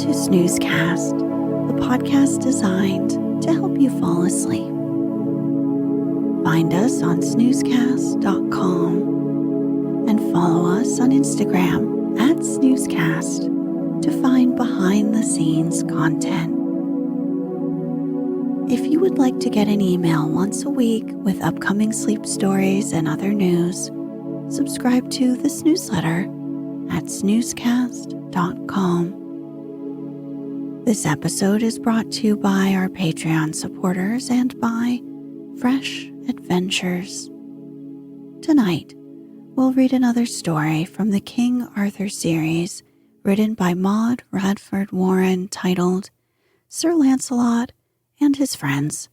to Snoozecast, the podcast designed to help you fall asleep. Find us on snoozecast.com and follow us on Instagram at Snoozecast to find behind-the-scenes content. If you would like to get an email once a week with upcoming sleep stories and other news, subscribe to this newsletter at snoozecast.com. This episode is brought to you by our Patreon supporters and by Fresh Adventures. Tonight, we'll read another story from the King Arthur series written by Maude Radford Warren titled Sir Lancelot and His Friends.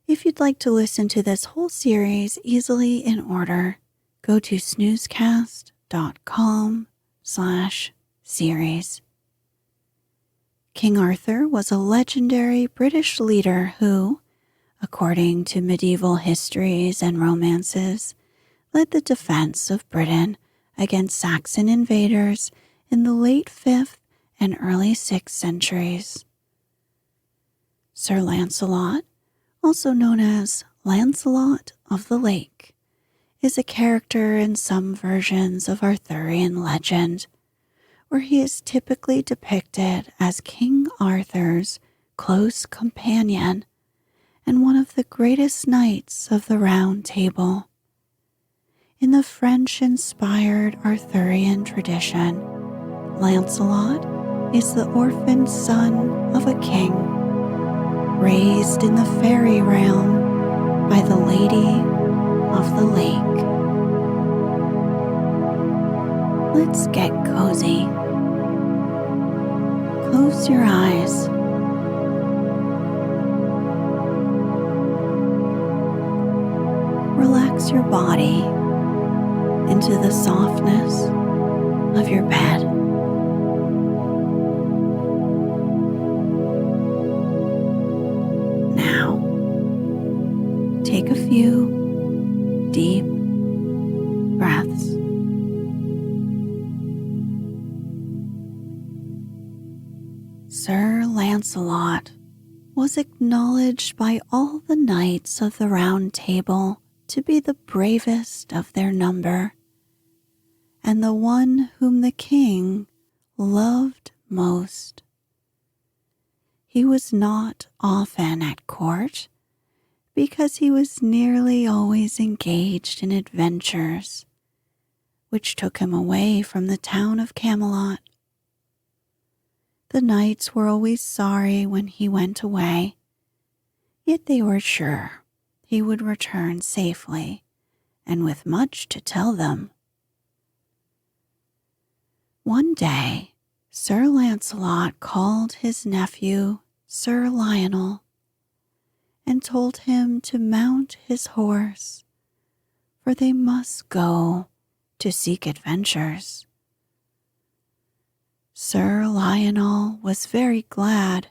If you'd like to listen to this whole series easily in order, go to snoozecast.com/series. King Arthur was a legendary British leader who, according to medieval histories and romances, led the defense of Britain against Saxon invaders in the late 5th and early 6th centuries. Sir Lancelot, also known as Lancelot of the Lake, is a character in some versions of Arthurian legend, where he is typically depicted as King Arthur's close companion and one of the greatest knights of the Round Table. In the French-inspired Arthurian tradition, Lancelot is the orphaned son of a king, raised in the fairy realm by the Lady of the Lake. Let's get cozy. Close your eyes. Relax your body into the softness of your bed. Now, take a few deep breaths. Sir Lancelot was acknowledged by all the knights of the Round Table to be the bravest of their number, and the one whom the king loved most. He was not often at court because he was nearly always engaged in adventures, which took him away from the town of Camelot. The knights were always sorry when he went away, yet they were sure he would return safely and with much to tell them. One day, Sir Lancelot called his nephew, Sir Lionel, and told him to mount his horse, for they must go to seek adventures. Sir Lionel was very glad,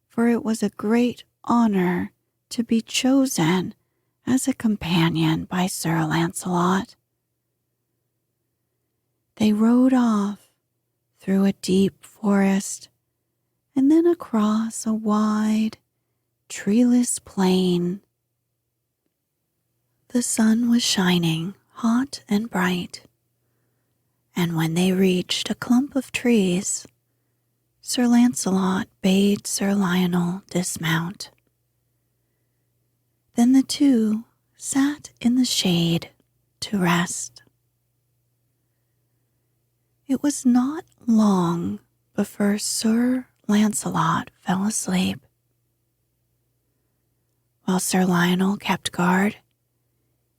for it was a great honor to be chosen as a companion by Sir Lancelot. They rode off through a deep forest and then across a wide, treeless plain. The sun was shining hot and bright, and when they reached a clump of trees, Sir Lancelot bade Sir Lionel dismount. Then the two sat in the shade to rest. It was not long before Sir Lancelot fell asleep. While Sir Lionel kept guard,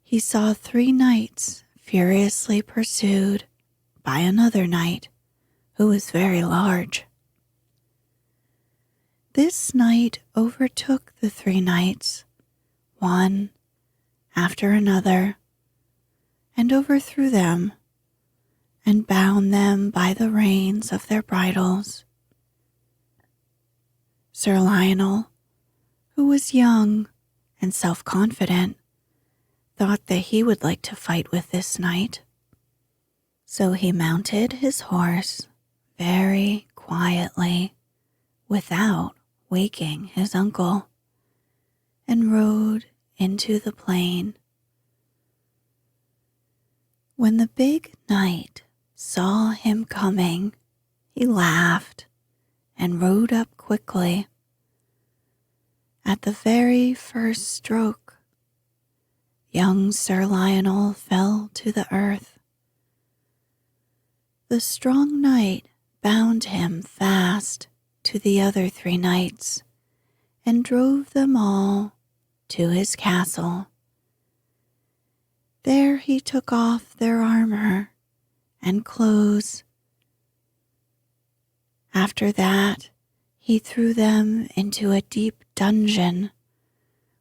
he saw 3 knights furiously pursued by another knight who was very large. This knight overtook the 3 knights, one after another, and overthrew them and bound them by the reins of their bridles. Sir Lionel, who was young and self-confident, thought that he would like to fight with this knight. So he mounted his horse very quietly without waking his uncle and rode into the plain. When the big knight saw him coming, he laughed and rode up quickly. At the very first stroke, young Sir Lionel fell to the earth. The strong knight bound him fast to the other 3 knights and drove them all to his castle. There he took off their armor and clothes. After that, he threw them into a deep dungeon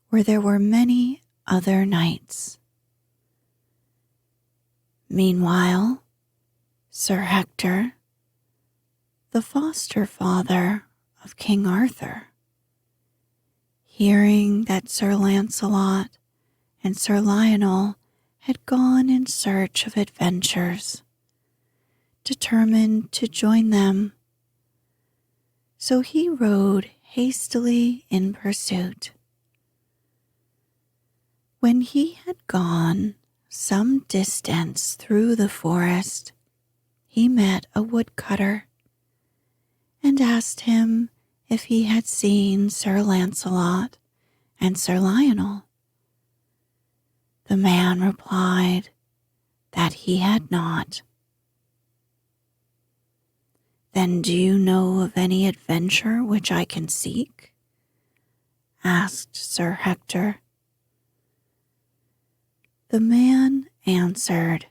where there were many other knights. Meanwhile, Sir Hector, the foster father of King Arthur, hearing that Sir Lancelot and Sir Lionel had gone in search of adventures, determined to join them. So he rode hastily in pursuit. When he had gone some distance through the forest, he met a woodcutter and asked him if he had seen Sir Lancelot and Sir Lionel. The man replied that he had not. "Then do you know of any adventure which I can seek?" asked Sir Hector. The man answered,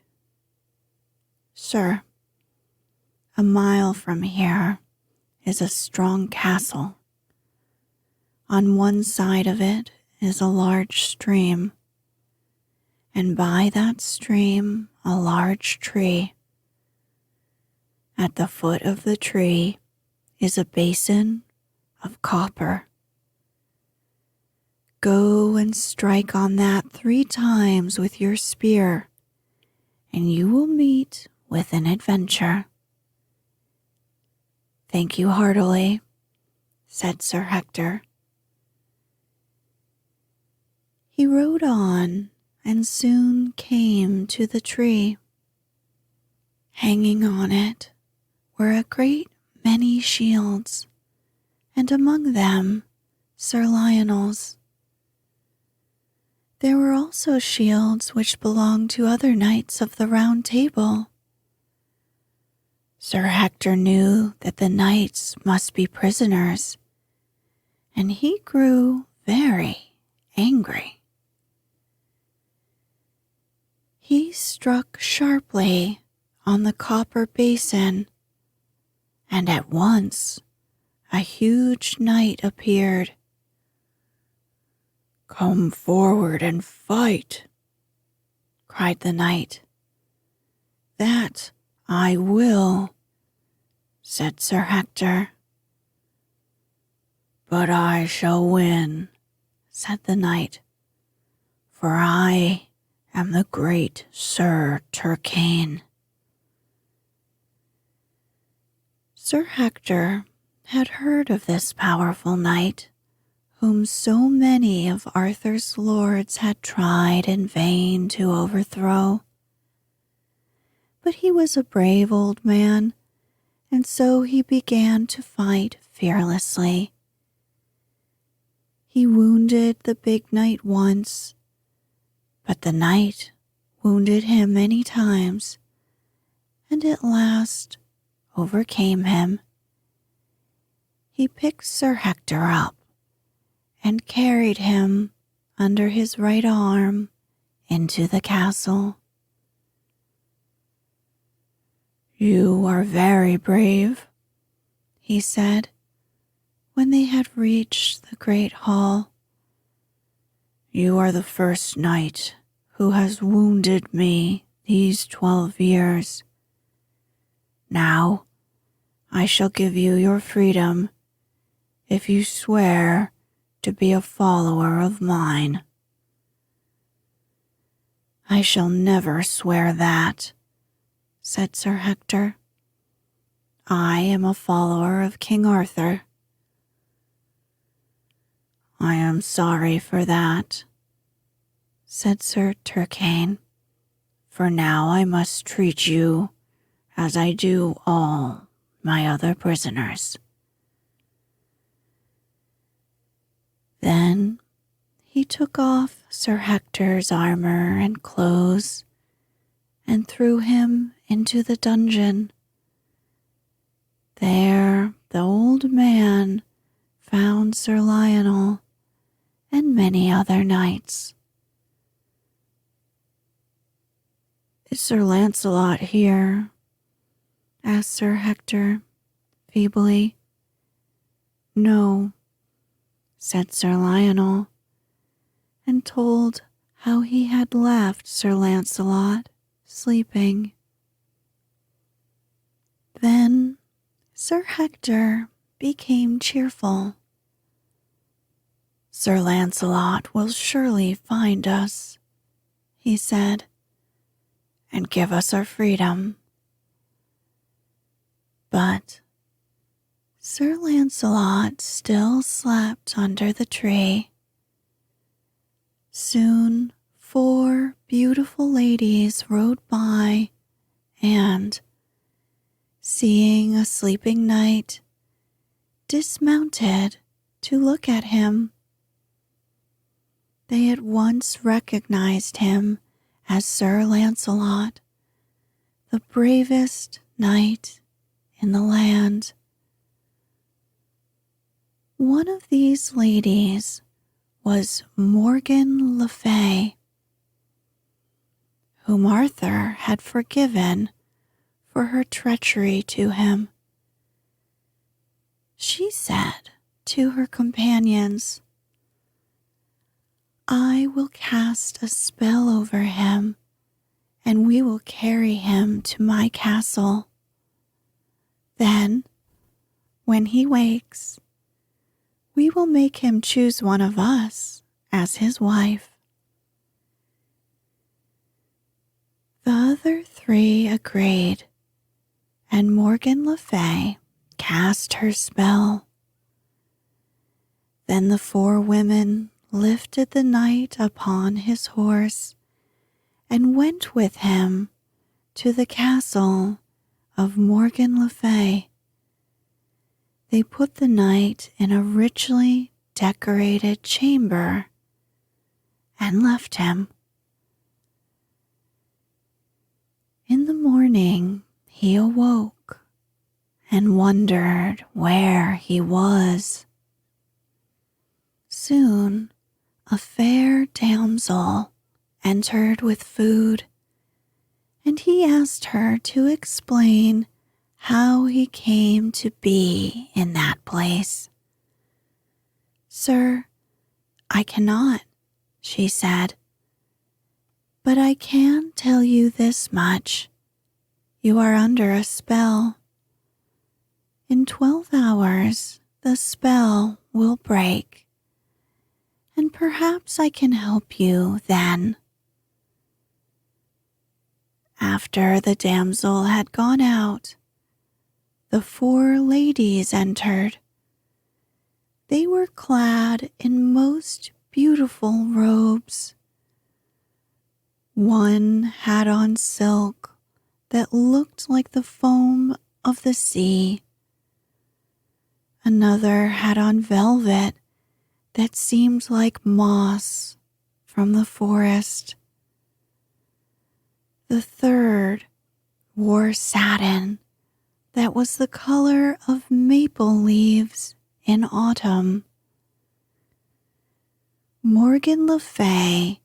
"Sir, a mile from here is a strong castle. On one side of it is a large stream, and by that stream a large tree. At the foot of the tree is a basin of copper. Go and strike on that 3 times with your spear, and you will meet with an adventure." "Thank you heartily," said Sir Hector. He rode on and soon came to the tree. Hanging on it were a great many shields, and among them Sir Lionel's. There were also shields which belonged to other knights of the Round Table. Sir Hector knew that the knights must be prisoners, and he grew very angry. He struck sharply on the copper basin, and at once a huge knight appeared. "Come forward and fight," cried the knight. "That I will," said Sir Hector. "But I shall win," said the knight, "for I am the great Sir Turquaine." Sir Hector had heard of this powerful knight, whom so many of Arthur's lords had tried in vain to overthrow. But he was a brave old man, and so he began to fight fearlessly. He wounded the big knight once, but the knight wounded him many times, and at last overcame him. He picked Sir Hector up and carried him under his right arm into the castle. "You are very brave," he said, when they had reached the great hall. "You are the first knight who has wounded me these 12 years. Now I shall give you your freedom if you swear to be a follower of mine." "I shall never swear that," said Sir Hector. I am a follower of King Arthur." "I am sorry for that," said Sir Turquaine, "for now I must treat you as I do all my other prisoners." Then he took off Sir Hector's armor and clothes and threw him into the dungeon. There the old man found Sir Lionel and many other knights. "Is Sir Lancelot here?" asked Sir Hector feebly. "No," said Sir Lionel, and told how he had left Sir Lancelot sleeping. Then Sir Hector became cheerful. "Sir Lancelot will surely find us," he said, "and give us our freedom." But Sir Lancelot still slept under the tree. Soon 4 beautiful ladies rode by and, seeing a sleeping knight, dismounted to look at him. They at once recognized him as Sir Lancelot, the bravest knight in the land. One of these ladies was Morgan Le Fay, whom Arthur had forgiven for her treachery to him. She said to her companions, "I will cast a spell over him, and we will carry him to my castle. Then, when he wakes, we will make him choose one of us as his wife." The other 3 agreed, and Morgan Le Fay cast her spell. Then the 4 women lifted the knight upon his horse and went with him to the castle of Morgan Le Fay. They put the knight in a richly decorated chamber and left him. In the morning, he awoke and wondered where he was. Soon, a fair damsel entered with food, and he asked her to explain how he came to be in that place. "Sir, I cannot," she said, "but I can tell you this much. You are under a spell. In 12 hours, the spell will break, and perhaps I can help you then." After the damsel had gone out, the 4 ladies entered. They were clad in most beautiful robes. One had on silk that looked like the foam of the sea. Another had on velvet that seemed like moss from the forest. The third wore satin that was the color of maple leaves in autumn. Morgan Le Fay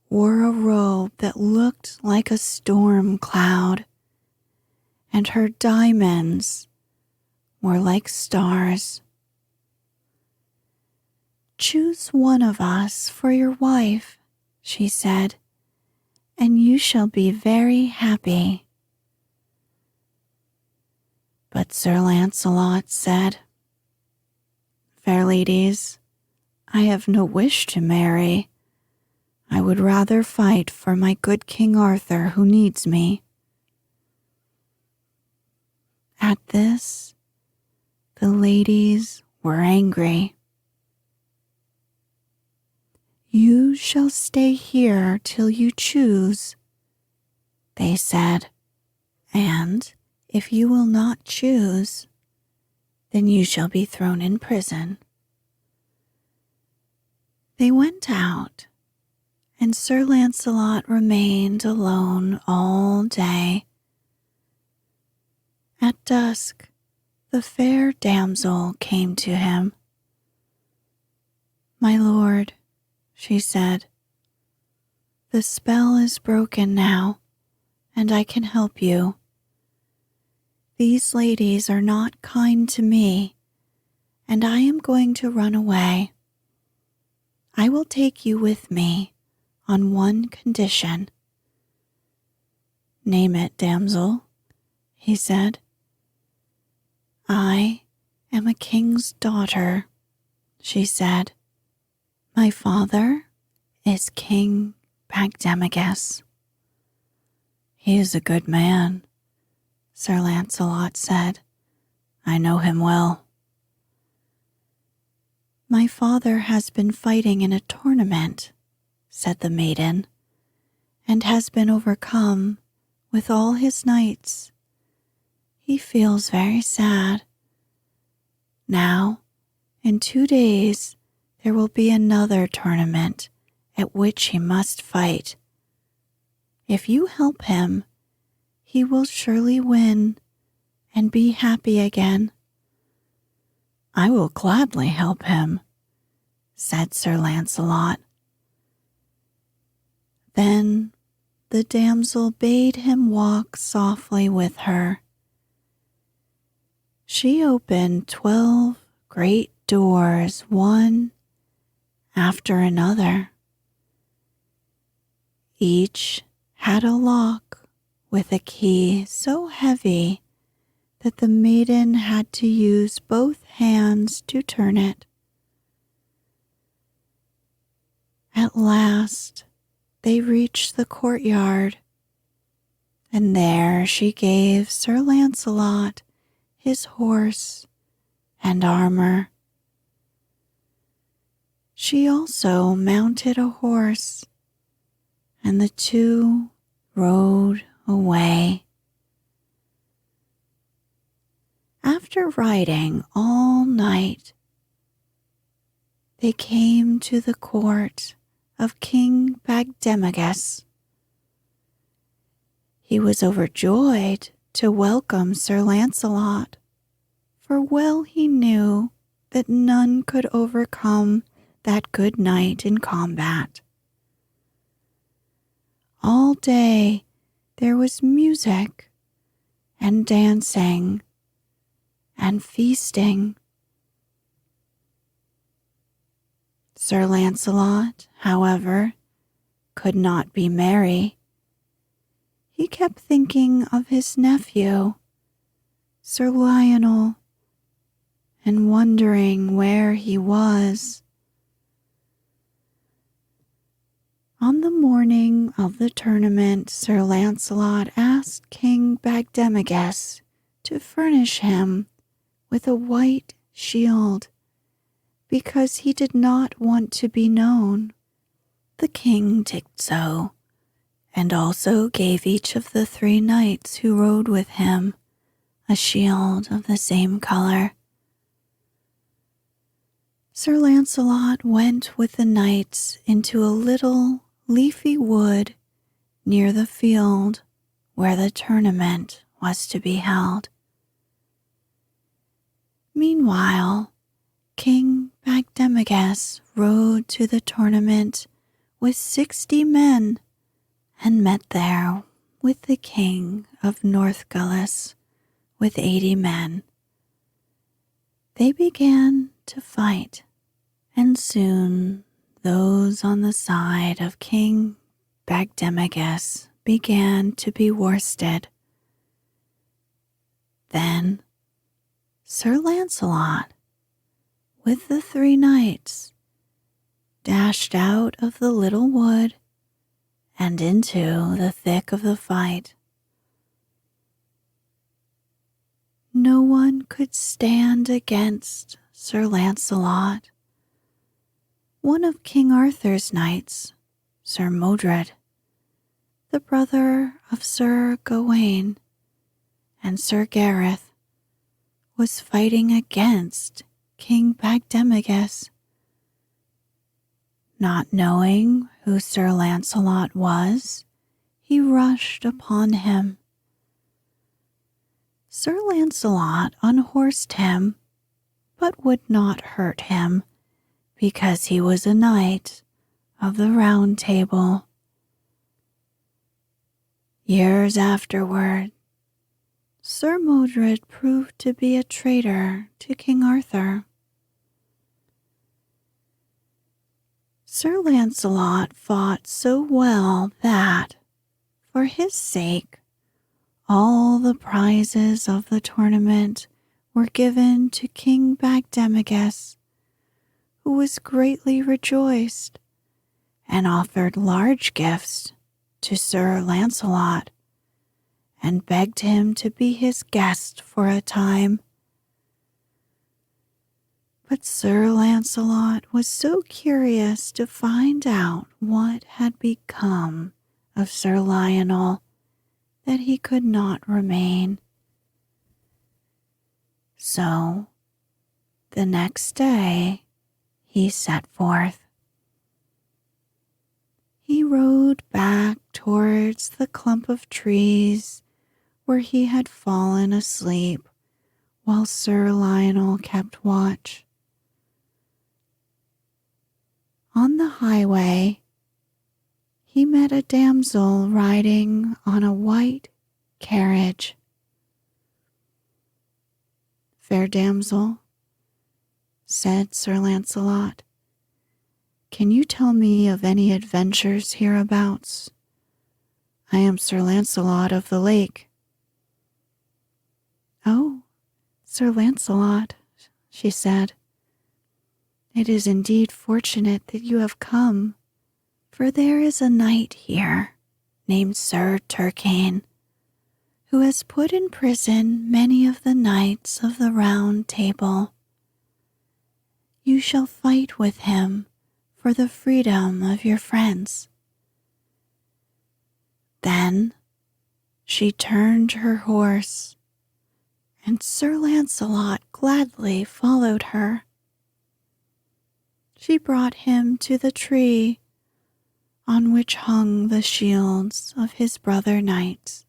wore a robe that looked like a storm cloud, and her diamonds were like stars. "Choose one of us for your wife," she said, "and you shall be very happy." But Sir Lancelot said, "Fair ladies, I have no wish to marry. I would rather fight for my good King Arthur who needs me." At this, the ladies were angry. "You shall stay here till you choose," they said, "and if you will not choose, then you shall be thrown in prison." They went out, and Sir Lancelot remained alone all day. At dusk, the fair damsel came to him. "My lord," she said, "the spell is broken now, and I can help you. These ladies are not kind to me, and I am going to run away. I will take you with me on one condition." "Name it, damsel," he said. "I am a king's daughter," she said. "My father is King Bagdemagus." "He is a good man," Sir Lancelot said. "I know him well." "My father has been fighting in a tournament," said the maiden, "and has been overcome with all his knights. He feels very sad. Now, in 2 days, there will be another tournament at which he must fight. If you help him, he will surely win and be happy again." "I will gladly help him," said Sir Lancelot. Then the damsel bade him walk softly with her. She opened 12 great doors, one after another. Each had a lock with a key so heavy that the maiden had to use both hands to turn it. At last, they reached the courtyard, and there she gave Sir Lancelot his horse and armor. She also mounted a horse, and the two rode away. After riding all night, they came to the court of King Bagdemagus. He was overjoyed to welcome Sir Lancelot, for well he knew that none could overcome that good knight in combat. All day there was music and dancing and feasting. Sir Lancelot, however, could not be merry. He kept thinking of his nephew, Sir Lionel, and wondering where he was. On the morning of the tournament, Sir Lancelot asked King Bagdemagus to furnish him with a white shield, because he did not want to be known. The king did so, and also gave each of the 3 knights who rode with him a shield of the same color. Sir Lancelot went with the knights into a little leafy wood near the field where the tournament was to be held. Meanwhile, King Bagdemagus rode to the tournament with 60 men and met there with the king of Northgulis with 80 men. They began to fight, and soon those on the side of King Bagdemagus began to be worsted. Then Sir Lancelot, with the 3 knights, dashed out of the little wood and into the thick of the fight. one could stand against Sir Lancelot. One of King Arthur's knights, Sir Modred, the brother of Sir Gawain and Sir Gareth, was fighting against King Bagdemagus. Not knowing who Sir Lancelot was, he rushed upon him. Sir Lancelot unhorsed him, but would not hurt him, because he was a knight of the Round Table. Years afterward, Sir Modred proved to be a traitor to King Arthur. Sir Lancelot fought so well that, for his sake, all the prizes of the tournament were given to King Bagdemagus, who was greatly rejoiced and offered large gifts to Sir Lancelot and begged him to be his guest for a time. But Sir Lancelot was so curious to find out what had become of Sir Lionel that he could not remain. So, the next day, he set forth. He rode back towards the clump of trees where he had fallen asleep while Sir Lionel kept watch. On the highway, he met a damsel riding on a white carriage. "Fair damsel," said Sir Lancelot, "can you tell me of any adventures hereabouts? I am Sir Lancelot of the Lake." "Oh, Sir Lancelot," she said, "it is indeed fortunate that you have come, for there is a knight here named Sir Turquaine, who has put in prison many of the knights of the Round Table. You shall fight with him for the freedom of your friends." Then she turned her horse, and Sir Lancelot gladly followed her. She brought him to the tree on which hung the shields of his brother knights.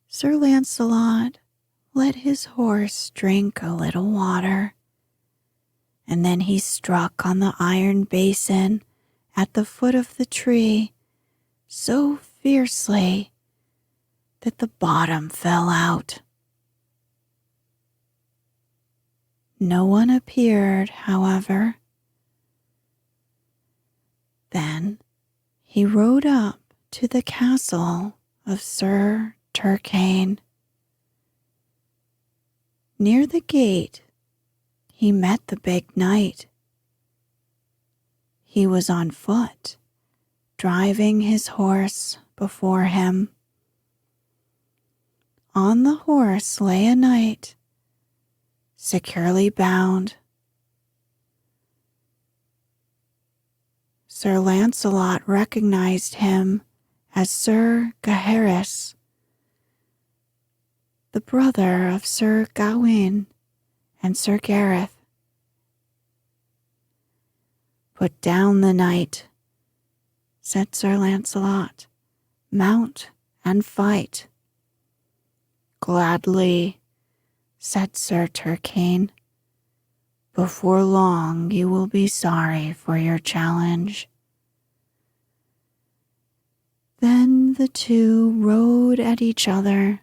Sir Lancelot let his horse drink a little water, and then he struck on the iron basin at the foot of the tree so fiercely that the bottom fell out. No one appeared, however. Then he rode up to the castle of Sir Turquaine. Near the gate, he met the big knight. He was on foot, driving his horse before him. On the horse lay a knight, securely bound. Sir Lancelot recognized him as Sir Gaheris, the brother of Sir Gawain and Sir Gareth. "Put down the knight," said Sir Lancelot. "Mount and fight." "Gladly," said Sir Turquaine. "Before long you will be sorry for your challenge." Then the two rode at each other.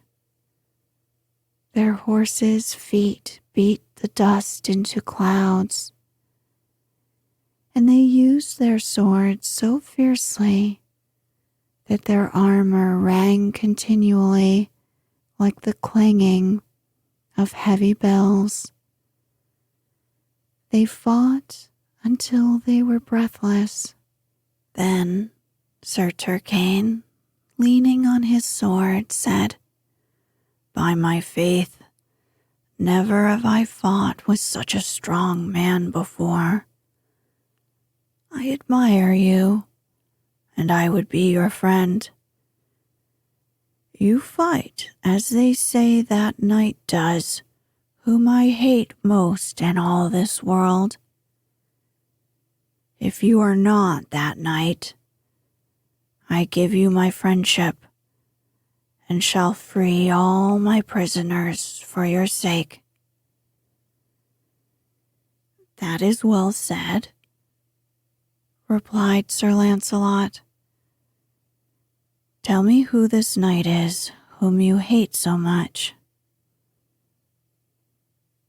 Their horses' feet beat the dust into clouds, and they used their swords so fiercely that their armor rang continually like the clanging of heavy bells. They fought until they were breathless. Then Sir Turquaine, leaning on his sword, said, by my faith, never have I fought with such a strong man before. I admire you, and I would be your friend. You fight as they say that knight does, whom I hate most in all this world. If you are not that knight, I give you my friendship, and shall free all my prisoners for your sake." "That is well said," replied Sir Lancelot. "Tell me who this knight is whom you hate so much."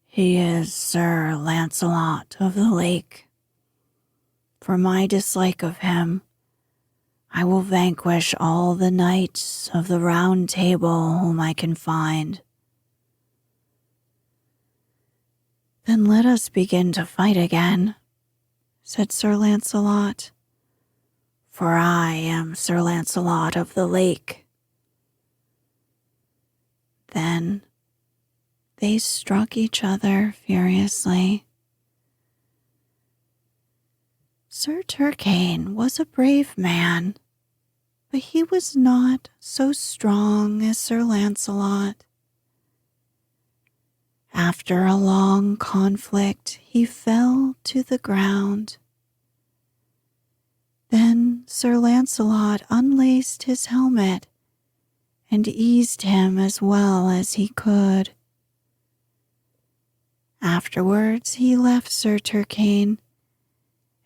"He is Sir Lancelot of the Lake. For my dislike of him, I will vanquish all the knights of the Round Table whom I can find." "Then let us begin to fight again," said Sir Lancelot, "for I am Sir Lancelot of the Lake." Then they struck each other furiously. Sir Turquaine was a brave man, but he was not so strong as Sir Lancelot. After a long conflict, he fell to the ground. Then Sir Lancelot unlaced his helmet and eased him as well as he could. Afterwards, he left Sir Turquaine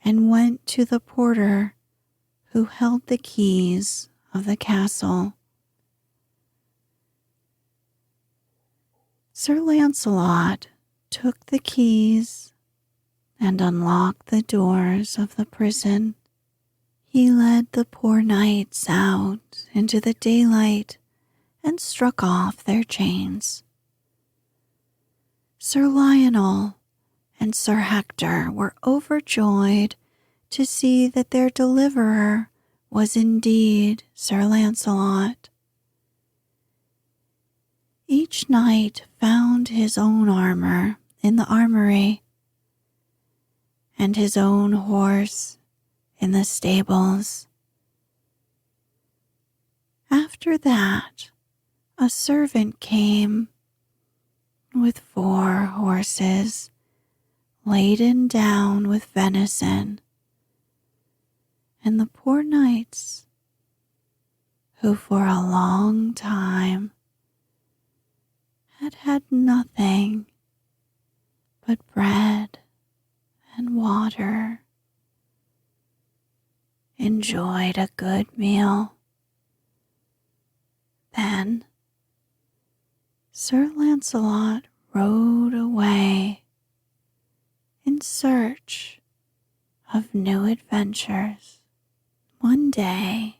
and went to the porter who held the keys of the castle. Sir Lancelot took the keys and unlocked the doors of the prison. He led the poor knights out into the daylight and struck off their chains. Sir Lionel and Sir Hector were overjoyed to see that their deliverer was indeed Sir Lancelot. Each knight found his own armor in the armory, and his own horse in the stables. After that, a servant came with 4 horses laden down with venison, and the poor knights, who for a long time had had nothing but bread and water, enjoyed a good meal. Then Sir Lancelot rode away in search of new adventures. One day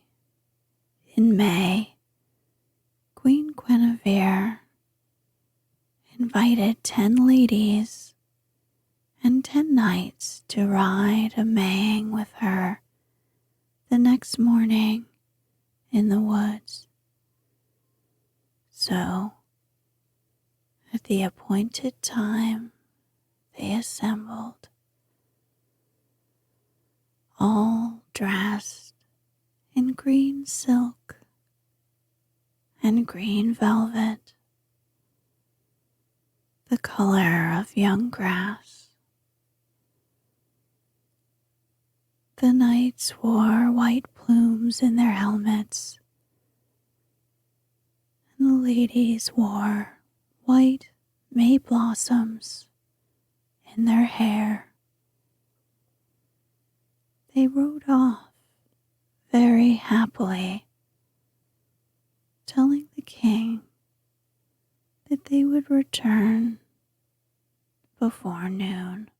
in May, Queen Guinevere invited 10 ladies and 10 knights to ride a maying with her the next morning in the woods. So, at the appointed time, they assembled, all dressed in green silk and green velvet, the color of young grass. The knights wore white plumes in their helmets, and the ladies wore white may blossoms in their hair. They rode off very happily, telling the king that they would return before noon.